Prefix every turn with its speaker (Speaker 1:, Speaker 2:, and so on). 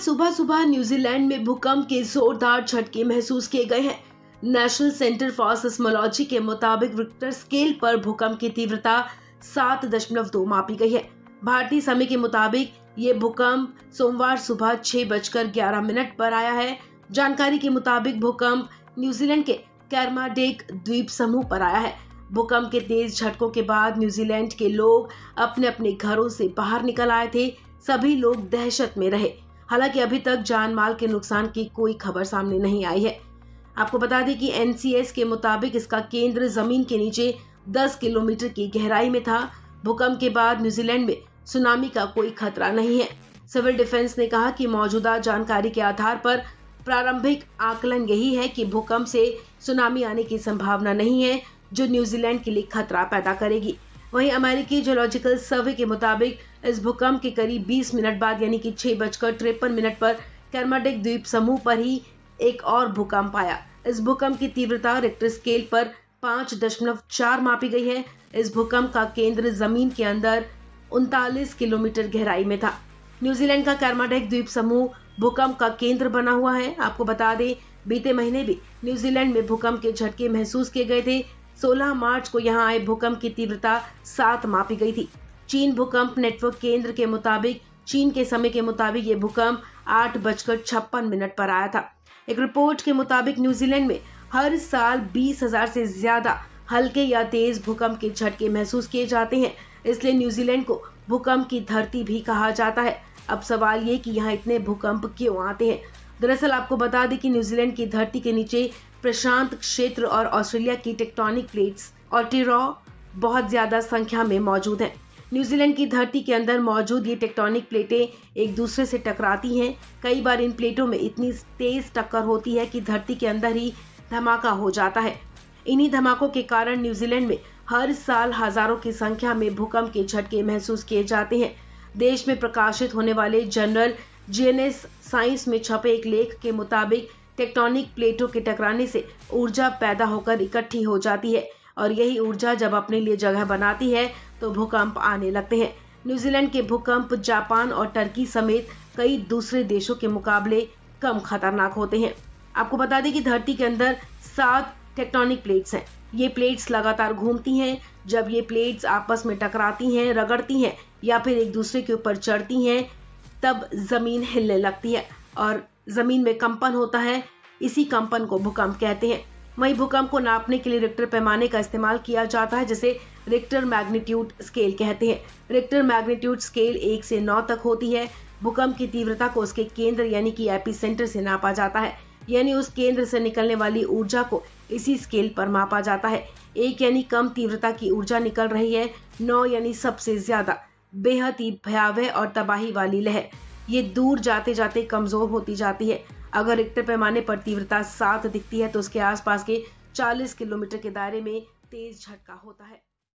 Speaker 1: सुबह सुबह न्यूजीलैंड में भूकंप के जोरदार झटके महसूस किए गए हैं। नेशनल सेंटर फॉर सिस्मोलॉजी के मुताबिक रिक्टर स्केल पर भूकंप की तीव्रता 7.2 मापी गई है। भारतीय समय के मुताबिक ये भूकंप सोमवार सुबह 6:11 पर आया है। जानकारी के मुताबिक भूकंप न्यूजीलैंड के कैरमाडेक द्वीप समूह पर आया है। भूकंप के तेज झटकों के बाद न्यूजीलैंड के लोग अपने अपने घरों से बाहर निकल आए थे। सभी लोग दहशत में रहे। हालांकि अभी तक जान माल के नुकसान की कोई खबर सामने नहीं आई है। आपको बता दें कि एनसीएस के मुताबिक इसका केंद्र जमीन के नीचे 10 किलोमीटर की गहराई में था। भूकंप के बाद न्यूजीलैंड में सुनामी का कोई खतरा नहीं है। सिविल डिफेंस ने कहा कि मौजूदा जानकारी के आधार पर प्रारंभिक आकलन यही है कि भूकंप से सुनामी आने की संभावना नहीं है, जो न्यूजीलैंड के लिए खतरा पैदा करेगी। वहीं अमेरिकी जियोलॉजिकल सर्वे के मुताबिक इस भूकंप के करीब 20 मिनट बाद यानी कि 6:53 पर कैरमाडेक द्वीप समूह पर ही एक और भूकंप आया। इस भूकंप की तीव्रता रिक्टर स्केल पर 5.4 मापी गई है। इस भूकंप का केंद्र जमीन के अंदर 39 किलोमीटर गहराई में था। न्यूजीलैंड का कैरमाडेक द्वीप समूह भूकंप का केंद्र बना हुआ है। आपको बता दें, बीते महीने भी न्यूजीलैंड में भूकंप के झटके महसूस किए गए थे। 16 मार्च को यहां आए भूकंप की तीव्रता 7 मापी गई थी। चीन भूकंप नेटवर्क केंद्र के मुताबिक चीन के समय के मुताबिक ये भूकंप 8:56 पर आया था। एक रिपोर्ट के मुताबिक न्यूजीलैंड में हर साल 20,000 से ज्यादा हल्के या तेज भूकंप के झटके महसूस किए जाते हैं। इसलिए न्यूजीलैंड को भूकंप की धरती भी कहा जाता है। अब सवाल ये कि यहाँ इतने भूकंप क्यों आते हैं। दरअसल आपको बता दें कि न्यूजीलैंड की धरती के नीचे प्रशांत क्षेत्र और ऑस्ट्रेलिया की टेक्टोनिक प्लेट्स और टिरॉ बहुत ज्यादा संख्या में मौजूद हैं। न्यूजीलैंड की धरती के अंदर मौजूद ये टेक्टोनिक प्लेटें एक दूसरे से टकराती हैं। कई बार इन प्लेटों में इतनी तेज टक्कर होती है कि धरती के अंदर ही धमाका हो जाता है। इन्हीं धमाकों के कारण न्यूजीलैंड में हर साल हजारों की संख्या में भूकंप के झटके महसूस किए जाते हैं। देश में प्रकाशित होने वाले जर्नल जीएनएस साइंस में छपे एक लेख के मुताबिक टेक्टोनिक प्लेटों के टकराने से ऊर्जा पैदा होकर इकट्ठी हो जाती है और यही ऊर्जा जब अपने लिए जगह बनाती है तो भूकंप आने लगते हैं। न्यूजीलैंड के भूकंप जापान और टर्की समेत कई दूसरे देशों के मुकाबले कम खतरनाक होते हैं। आपको बता दें कि धरती के अंदर 7 टेक्टोनिक प्लेट्स हैं। ये प्लेट्स लगातार घूमती हैं। जब ये प्लेट्स आपस में टकराती हैं, रगड़ती हैं या फिर एक दूसरे के ऊपर चढ़ती हैं, तब जमीन हिलने लगती है और जमीन में कंपन होता है। इसी कंपन को भूकंप कहते हैं। वहीं भूकंप को नापने के लिए रिक्टर पैमाने का इस्तेमाल किया जाता है, जिसे रिक्टर मैग्नीट्यूड स्केल कहते हैं। रिक्टर मैग्नीट्यूड स्केल 1 से 9 तक होती है। भूकंप की तीव्रता को उसके केंद्र यानी कि एपिसेंटर से नापा जाता है, यानी उस केंद्र से निकलने वाली ऊर्जा को इसी स्केल पर मापा जाता है। 1 यानी कम तीव्रता की ऊर्जा निकल रही है, 9 यानी सबसे ज्यादा बेहद ही भयावह और तबाही वाली लहर। ये दूर जाते जाते कमजोर होती जाती है। अगर रिक्टर पैमाने पर तीव्रता 7 दिखती है तो उसके आसपास के 40 किलोमीटर के दायरे में तेज झटका होता है।